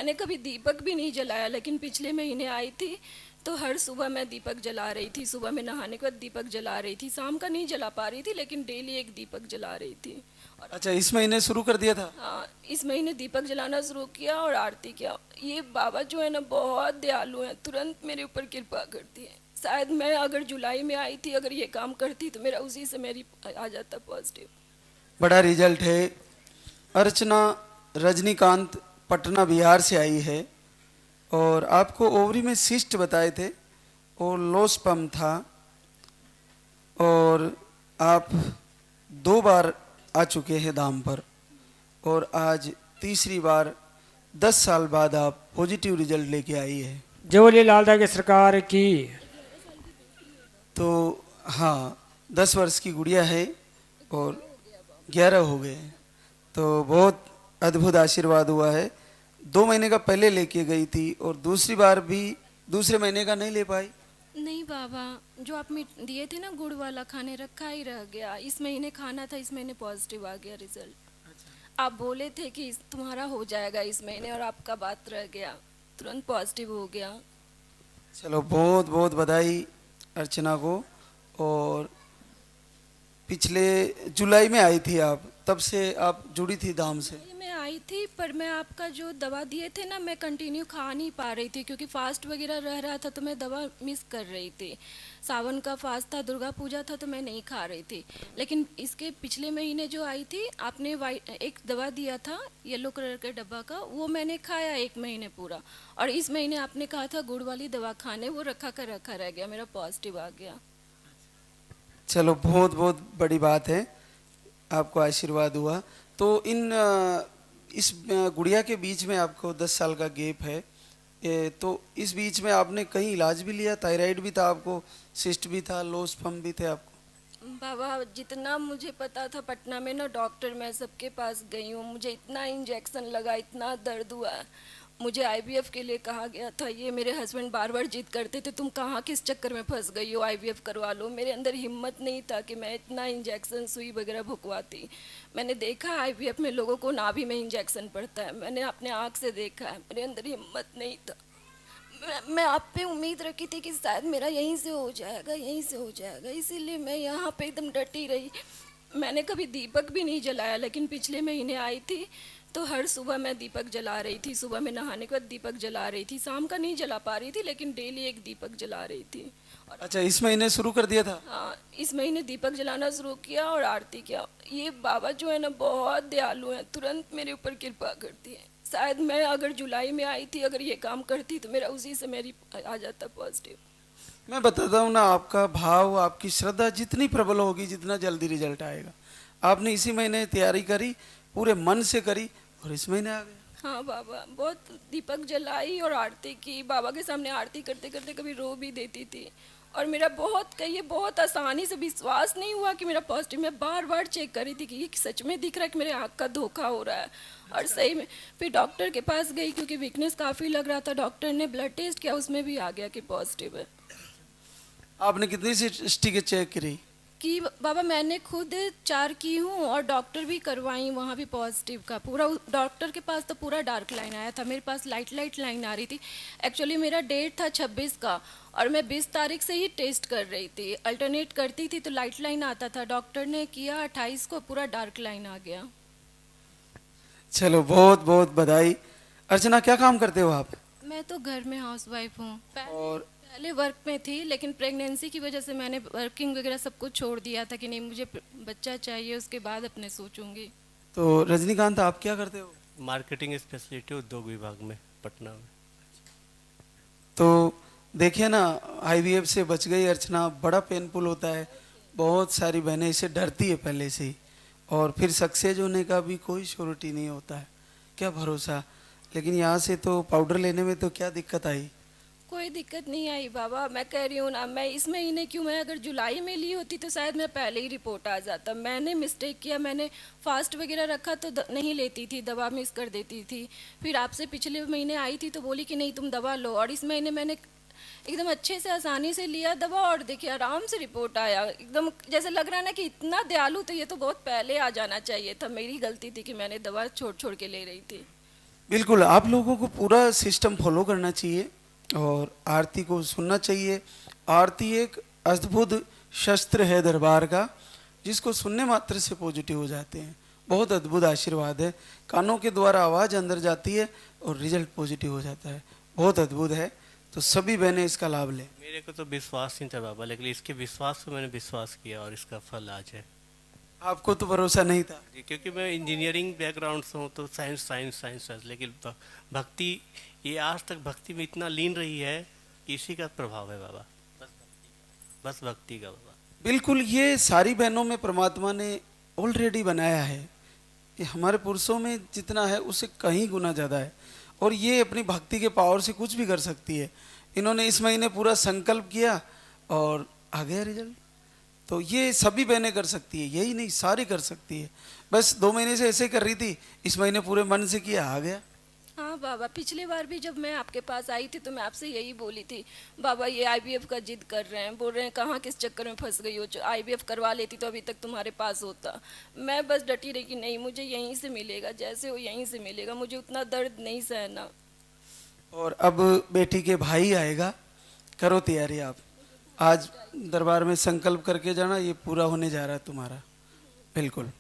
मैंने कभी दीपक भी नहीं जलाया, लेकिन पिछले महीने आई थी तो हर सुबह मैं दीपक जला रही थी। सुबह में नहाने के बाद दीपक जला रही थी, शाम का नहीं जला पा रही थी लेकिन डेली एक दीपक जला रही थी। और अच्छा, इस महीने शुरू कर दिया था? हाँ, इस महीने दीपक जलाना शुरू किया और आरती किया। ये बाबा जो है ना बहुत दयालु हैं, तुरंत मेरे ऊपर कृपा करती है। शायद मैं अगर जुलाई में आई थी, अगर ये काम करती तो मेरा उसी से मेरी आ जाता पॉजिटिव। बड़ा रिजल्ट है। अर्चना रजनीकांत पटना बिहार से आई है और आपको ओवरी में सिस्ट बताए थे और लो स्पर्म था और आप 2 बार आ चुके हैं धाम पर और आज तीसरी बार 10 साल बाद आप पॉजिटिव रिजल्ट लेके आई है। जय बोले लालदा की सरकार की। तो हाँ, 10 वर्ष की गुड़िया है और 11 हो गए, तो बहुत अद्भुत आशीर्वाद हुआ है। 2 महीने का पहले लेके गई थी और दूसरी बार भी दूसरे महीने का नहीं ले पाई। नहीं बाबा, जो आप दिए थे ना गुड़ वाला, खाने रखा ही रह गया। इस महीने खाना था, इस महीने पॉजिटिव आ गया रिजल्ट। आप बोले थे कि तुम्हारा हो जाएगा इस महीने और आपका बात रह गया, तुरंत पॉजिटिव हो गया। चलो, बहुत बहुत बधाई अर्चना को। और पिछले जुलाई में आई थी आप, तब से आप जुड़ी थी धाम से? मैं आई थी, पर मैं आपका जो दवा दिए थे ना, मैं कंटिन्यू खा नहीं पा रही थी क्योंकि फास्ट वगैरह रह रहा था, तो मैं दवा मिस कर रही थी। सावन का फास्ट था, दुर्गा पूजा था, तो मैं नहीं खा रही थी। लेकिन इसके पिछले महीने जो आई थी, आपने एक दवा दिया था येलो कलर के डब्बा का, वो मैंने खाया 1 महीने पूरा। और इस महीने आपने कहा था गुड़ वाली दवा खाने, वो रखा रह गया, मेरा पॉजिटिव आ गया। चलो, बहुत बहुत बड़ी बात है, आपको आशीर्वाद हुआ। तो इस गुड़िया के बीच में आपको 10 साल का गैप है, तो इस बीच में आपने कहीं इलाज भी लिया? थायराइड भी था आपको, सिस्ट भी था, लो स्पर्म भी थे आपको? बाबा, जितना मुझे पता था पटना में ना डॉक्टर, मैं सबके पास गई हूँ। मुझे इतना इंजेक्शन लगा, इतना दर्द हुआ। मुझे आईवीएफ के लिए कहा गया था। ये मेरे हस्बैंड बार बार जिद करते थे, तुम कहाँ किस चक्कर में फंस गई हो, आईवीएफ करवा लो। मेरे अंदर हिम्मत नहीं था कि मैं इतना इंजेक्शन सुई वगैरह भुकवाती। मैंने देखा आईवीएफ में लोगों को नाभि में इंजेक्शन पड़ता है, मैंने अपने आँख से देखा है, मेरे अंदर हिम्मत नहीं था। मैं आप पे उम्मीद रखी थी कि शायद मेरा यहीं से हो जाएगा, यहीं से हो जाएगा, इसीलिए मैं यहाँ पे एकदम डटी रही। मैंने कभी दीपक भी नहीं जलाया, लेकिन पिछले महीने आई थी तो हर सुबह मैं दीपक जला रही थी। सुबह में नहाने के बाद दीपक जला रही थी, शाम का नहीं जला पा रही थी लेकिन डेली एक दीपक जला रही थी। और अच्छा, इस महीने शुरू कर दिया था? हाँ, इस महीने दीपक जलाना शुरू किया और आरती किया। ये बाबा जो है ना बहुत दयालु हैं, तुरंत मेरे ऊपर कृपा करती है। शायद मैं अगर जुलाई में आई थी, अगर ये काम करती तो मेरा उसी से मेरी आ जाता पॉजिटिव। मैं बताता हूँ ना, आपका भाव, आपकी श्रद्धा जितनी प्रबल होगी, जितना जल्दी रिजल्ट आएगा। आपने इसी महीने तैयारी करी, पूरे मन से करी और इस महीने आ गए। हाँ बाबा, बहुत दीपक जलाई और आरती की। बाबा के सामने आरती करते करते कभी रो भी देती थी। और मेरा बहुत कहिए बहुत आसानी से विश्वास नहीं हुआ कि मेरा पॉजिटिव। मैं बार बार चेक कर रही थी कि ये सच में दिख रहा है कि मेरे आँख का धोखा हो रहा है। और सही में फिर डॉक्टर के पास गई क्योंकि वीकनेस काफ़ी लग रहा था। डॉक्टर ने ब्लड टेस्ट किया, उसमें भी आ गया कि पॉजिटिव है। आपने कितनी सी स्टिकें चेक करी? कि बाबा मैंने खुद 4 की हूँ और डॉक्टर भी करवाई, वहाँ भी पॉजिटिव का पूरा। डॉक्टर के पास तो पूरा डार्क लाइन आया था, मेरे पास लाइट लाइन आ रही थी। एक्चुअली मेरा डेट था 26 का और मैं 20 तारीख से ही टेस्ट कर रही थी। अल्टरनेट करती थी तो लाइट लाइन आता था, डॉक्टर ने किया 28 को, पूरा डार्क लाइन आ गया। चलो, बहुत बहुत बधाई। अर्चना, क्या काम करते हो आप? मैं तो घर में हाउसवाइफ हूँ। और पहले वर्क में थी, लेकिन प्रेगनेंसी की वजह से मैंने वर्किंग वगैरह सब कुछ छोड़ दिया था कि नहीं मुझे बच्चा चाहिए, उसके बाद अपने सोचूंगी। तो रजनीकांत, आप क्या करते हो? मार्केटिंग स्पेशलिटी उद्योग विभाग में, पटना में। तो देखिए ना, आईवीएफ से बच गई अर्चना। बड़ा पेनफुल होता है, बहुत सारी बहनें इससे डरती है पहले से ही, और फिर सक्सेस होने का भी कोई श्योरिटी नहीं होता है, क्या भरोसा। लेकिन यहाँ से तो पाउडर लेने में तो क्या दिक्कत आई? कोई दिक्कत नहीं आई बाबा, मैं कह रही हूँ ना, मैं इस महीने क्यों, मैं अगर जुलाई में ली होती तो शायद मैं पहले ही रिपोर्ट आ जाता। मैंने मिस्टेक किया, मैंने फास्ट वगैरह रखा तो नहीं लेती थी, दवा मिस कर देती थी। फिर आपसे पिछले महीने आई थी तो बोली कि नहीं तुम दवा लो, और इस महीने मैंने एकदम अच्छे से आसानी से लिया दवा और देखिए आराम से रिपोर्ट आया। एकदम जैसे लग रहा है ना कि इतना दयालु, तो ये तो बहुत पहले आ जाना चाहिए था। मेरी गलती थी कि मैंने दवा छोड़ छोड़ के ले रही थी। बिल्कुल, आप लोगों को पूरा सिस्टम फॉलो करना चाहिए और आरती को सुनना चाहिए। आरती एक अद्भुत शस्त्र है दरबार का, जिसको सुनने मात्र से पॉजिटिव हो जाते हैं। बहुत अद्भुत आशीर्वाद है, कानों के द्वारा आवाज़ अंदर जाती है और रिजल्ट पॉजिटिव हो जाता है। बहुत अद्भुत है, तो सभी बहनें इसका लाभ लें। मेरे को तो विश्वास नहीं था बाबा, लेकिन इसके विश्वास पे मैंने विश्वास किया और इसका फल आज है आपको तो भरोसा नहीं था। जी। क्योंकि मैं इंजीनियरिंग बैकग्राउंड से हूँ, तो साइंस साइंस साइंस साइंस, लेकिन भक्ति, ये आज तक भक्ति में इतना लीन रही है कि इसी का प्रभाव है बाबा, बस भक्ति का बाबा। बिल्कुल, ये सारी बहनों में परमात्मा ने ऑलरेडी बनाया है। ये हमारे पुरुषों में जितना है उससे कहीं गुना ज़्यादा है, और ये अपनी भक्ति के पावर से कुछ भी कर सकती है। इन्होंने इस महीने पूरा संकल्प किया और आ गया रिजल्ट। तो ये सभी बहनें कर सकती है, यही नहीं सारी कर सकती है। बस 2 महीने से ऐसे कर रही थी, इस महीने पूरे मन से किया, आ गया। हाँ बाबा, पिछली बार भी जब मैं आपके पास आई थी तो मैं आपसे यही बोली थी, बाबा ये आईवीएफ का जिद कर रहे हैं, बोल रहे हैं कहाँ किस चक्कर में फंस गई हो, जो आईवीएफ करवा लेती तो अभी तक तुम्हारे पास होता। मैं बस डटी रही कि नहीं, मुझे यहीं से मिलेगा, जैसे हो यहीं से मिलेगा, मुझे उतना दर्द नहीं सहना। और अब बेटी के भाई आएगा, करो तैयारी आप। आज दरबार में संकल्प करके जाना, ये पूरा होने जा रहा है तुम्हारा। बिल्कुल।